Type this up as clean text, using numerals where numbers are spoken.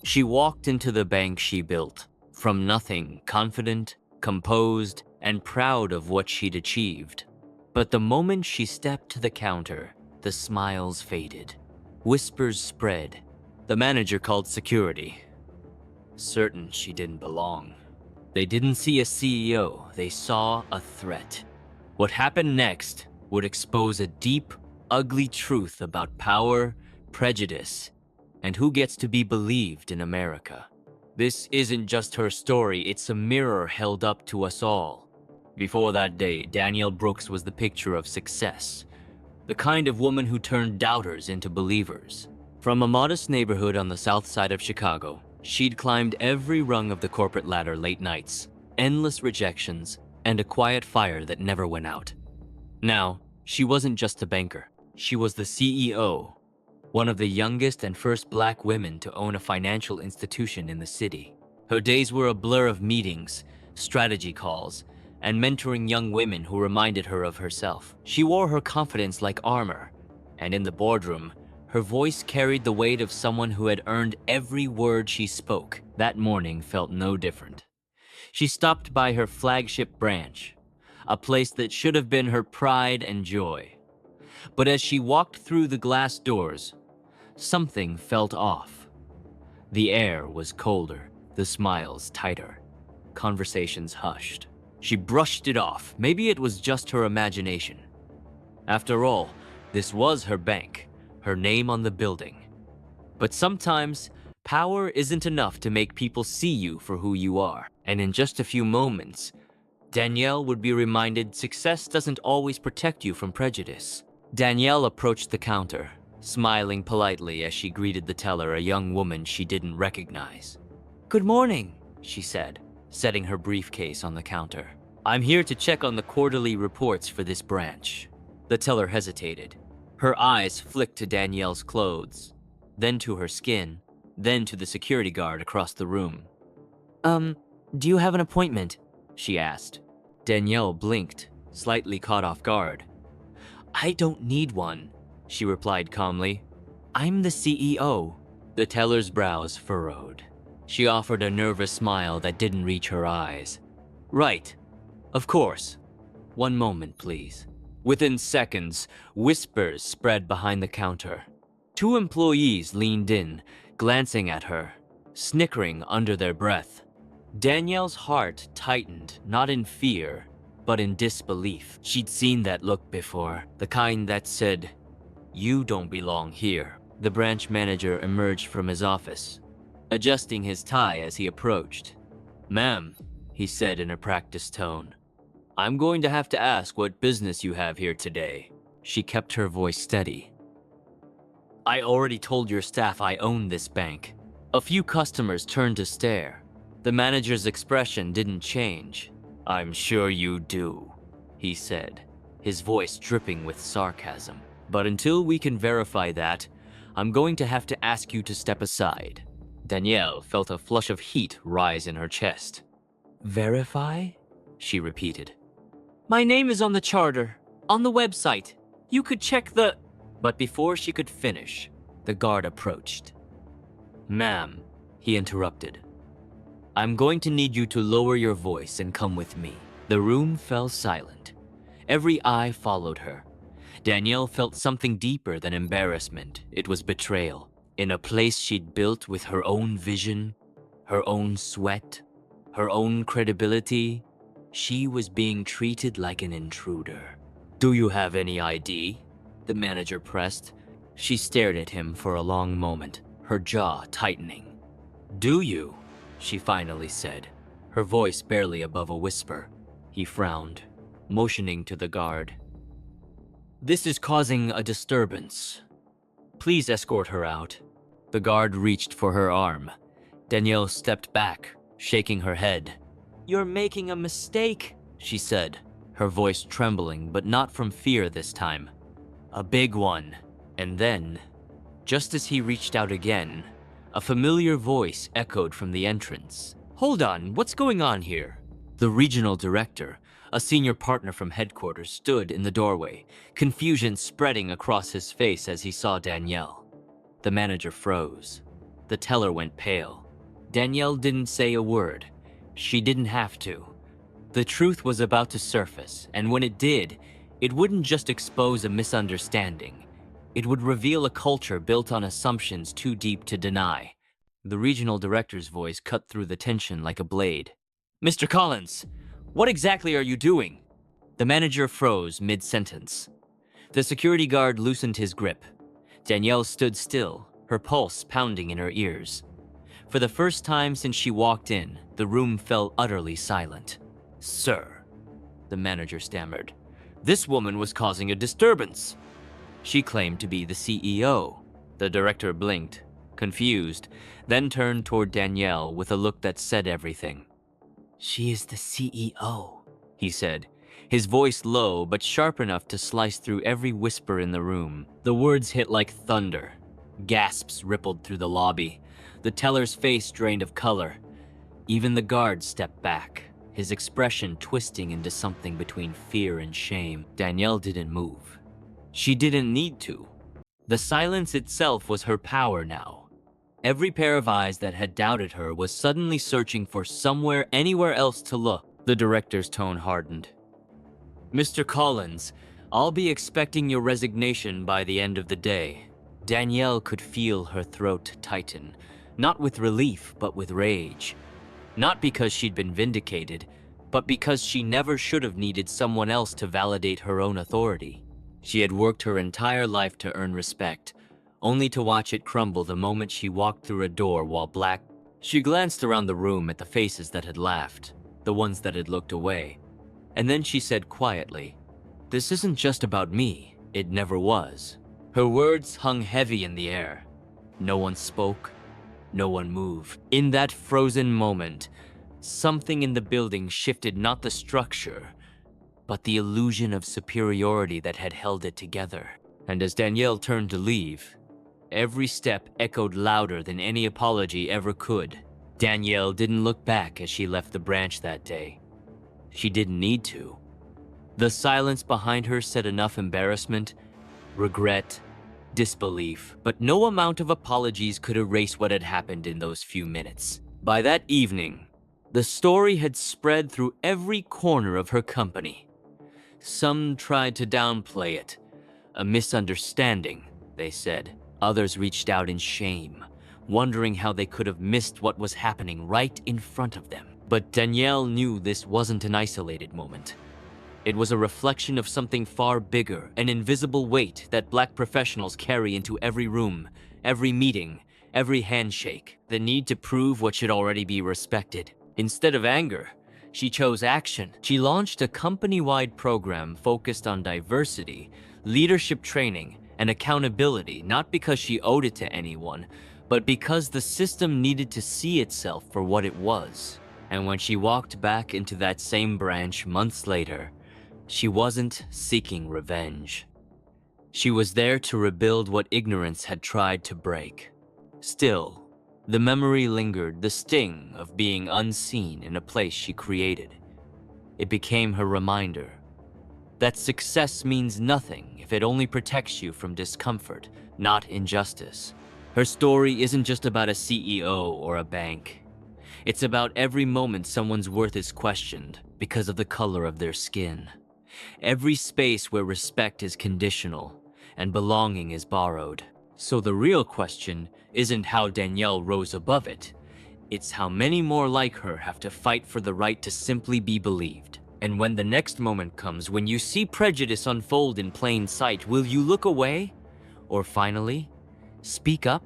She walked into the bank she built, from nothing, confident, composed, and proud of what she'd achieved. But the moment she stepped to the counter, the smiles faded. Whispers spread. The manager called security, certain she didn't belong. They didn't see a CEO, they saw a threat. What happened next would expose a deep, ugly truth about power, prejudice, and who gets to be believed in America. This isn't just her story, it's a mirror held up to us all. Before that day, Danielle Brooks was the picture of success, the kind of woman who turned doubters into believers. From a modest neighborhood on the south side of Chicago, she'd climbed every rung of the corporate ladder late nights, endless rejections, and a quiet fire that never went out. Now, she wasn't just a banker. She was the CEO, one of the youngest and first Black women to own a financial institution in the city. Her days were a blur of meetings, strategy calls, and mentoring young women who reminded her of herself. She wore her confidence like armor, and in the boardroom, her voice carried the weight of someone who had earned every word she spoke. That morning felt no different. She stopped by her flagship branch, a place that should have been her pride and joy. But as she walked through the glass doors, something felt off. The air was colder, the smiles tighter, conversations hushed. She brushed it off. Maybe it was just her imagination. After all, this was her bank, her name on the building. But sometimes, power isn't enough to make people see you for who you are. And in just a few moments, Danielle would be reminded success doesn't always protect you from prejudice. Danielle approached the counter, smiling politely as she greeted the teller, a young woman she didn't recognize. "Good morning," she said, setting her briefcase on the counter. "I'm here to check on the quarterly reports for this branch." The teller hesitated. Her eyes flicked to Danielle's clothes, then to her skin, then to the security guard across the room. Do you have an appointment?" she asked. Danielle blinked, slightly caught off guard. "I don't need one," she replied calmly. "I'm the CEO." The teller's brows furrowed. She offered a nervous smile that didn't reach her eyes. "Right. Of course. One moment, please." Within seconds, whispers spread behind the counter. Two employees leaned in, glancing at her, snickering under their breath. Danielle's heart tightened, not in fear, but in disbelief. She'd seen that look before, the kind that said, "You don't belong here." The branch manager emerged from his office, adjusting his tie as he approached. "Ma'am," he said in a practiced tone, "I'm going to have to ask what business you have here today." She kept her voice steady. "I already told your staff I own this bank." A few customers turned to stare. The manager's expression didn't change. "I'm sure you do," he said, his voice dripping with sarcasm. "But until we can verify that, I'm going to have to ask you to step aside." Danielle felt a flush of heat rise in her chest. "Verify?" she repeated. "My name is on the charter, on the website. You could check the—" But before she could finish, the guard approached. "Ma'am," he interrupted, "I'm going to need you to lower your voice and come with me." The room fell silent. Every eye followed her. Danielle felt something deeper than embarrassment. It was betrayal. In a place she'd built with her own vision, her own sweat, her own credibility, she was being treated like an intruder. "Do you have any ID?" the manager pressed. She stared at him for a long moment, her jaw tightening. "Do you?" she finally said, her voice barely above a whisper. He frowned, motioning to the guard. "This is causing a disturbance. Please escort her out." The guard reached for her arm. Danielle stepped back, shaking her head. "You're making a mistake," she said, her voice trembling, but not from fear this time. "A big one." And then, just as he reached out again, a familiar voice echoed from the entrance. "Hold on, what's going on here?" The regional director, a senior partner from headquarters, stood in the doorway, confusion spreading across his face as he saw Danielle. The manager froze. The teller went pale. Danielle didn't say a word. She didn't have to. The truth was about to surface, and when it did, it wouldn't just expose a misunderstanding. It would reveal a culture built on assumptions too deep to deny. The regional director's voice cut through the tension like a blade. "Mr. Collins, what exactly are you doing?" The manager froze mid-sentence. The security guard loosened his grip. Danielle stood still, her pulse pounding in her ears. For the first time since she walked in, the room fell utterly silent. "Sir," the manager stammered, "this woman was causing a disturbance." She claimed to be the CEO. The director blinked, confused, then turned toward Danielle with a look that said everything. "She is the CEO," he said, his voice low but sharp enough to slice through every whisper in the room. The words hit like thunder. Gasps rippled through the lobby. The teller's face drained of color. Even the guard stepped back, his expression twisting into something between fear and shame. Danielle didn't move. She didn't need to. The silence itself was her power now. Every pair of eyes that had doubted her was suddenly searching for somewhere, anywhere else to look. The director's tone hardened. "Mr. Collins, I'll be expecting your resignation by the end of the day." Danielle could feel her throat tighten, not with relief, but with rage. Not because she'd been vindicated, but because she never should have needed someone else to validate her own authority. She had worked her entire life to earn respect, only to watch it crumble the moment she walked through a door while black. She glanced around the room at the faces that had laughed, the ones that had looked away, and then she said quietly, "This isn't just about me. It never was." Her words hung heavy in the air. No one spoke. No one moved. In that frozen moment, something in the building shifted, not the structure, but the illusion of superiority that had held it together. And as Danielle turned to leave, every step echoed louder than any apology ever could. Danielle didn't look back as she left the branch that day. She didn't need to. The silence behind her said enough embarrassment, regret, disbelief, but no amount of apologies could erase what had happened in those few minutes. By that evening, the story had spread through every corner of her company. Some tried to downplay it. A misunderstanding, they said. Others reached out in shame, wondering how they could have missed what was happening right in front of them. But Danielle knew this wasn't an isolated moment. It was a reflection of something far bigger, an invisible weight that Black professionals carry into every room, every meeting, every handshake. The need to prove what should already be respected. Instead of anger, she chose action. She launched a company-wide program focused on diversity, leadership training, and accountability, not because she owed it to anyone, but because the system needed to see itself for what it was. And when she walked back into that same branch months later, she wasn't seeking revenge. She was there to rebuild what ignorance had tried to break. Still, the memory lingered, the sting of being unseen in a place she created. It became her reminder that success means nothing if it only protects you from discomfort, not injustice. Her story isn't just about a CEO or a bank. It's about every moment someone's worth is questioned because of the color of their skin. Every space where respect is conditional and belonging is borrowed. So the real question isn't how Danielle rose above it. It's how many more like her have to fight for the right to simply be believed. And when the next moment comes, when you see prejudice unfold in plain sight, will you look away? Or finally, speak up?